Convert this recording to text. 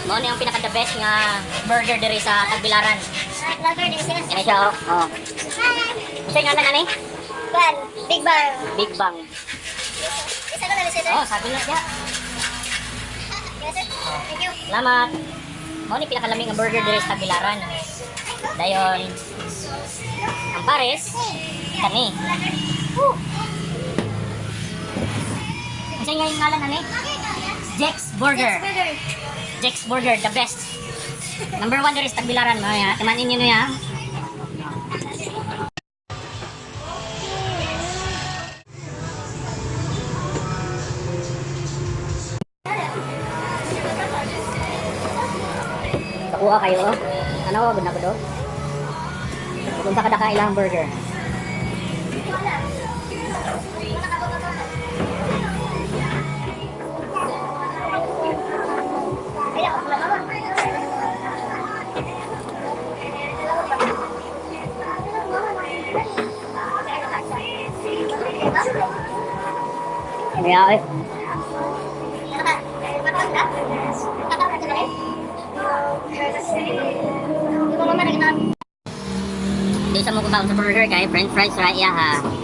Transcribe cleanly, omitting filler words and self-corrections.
Mo ni ang pinaka the best nga burger diri sa Tagbilaran. Burger din sila. Kaya siya oh. Sa ngalan ani? Ban, Big Bang. Big Bang. Isa ko na sila. Oh, sabi na siya. Yes, sir. Thank you. Salamat. Mo ni pinakalamig nga burger diri sa Tagbilaran. Dayon ang pares kani. Sa ngalan ani? Jack's Burger. Burger. Jack's Burger, the best. Number 1 diri sa Tagbilaran mo ya. Timanin niyo ya. Kuha kayo. Ano ba guna ko do? Kung sa kada ilang burger. Kaya eh. Di sa mo ko sa burger kay french fries ra iya ha.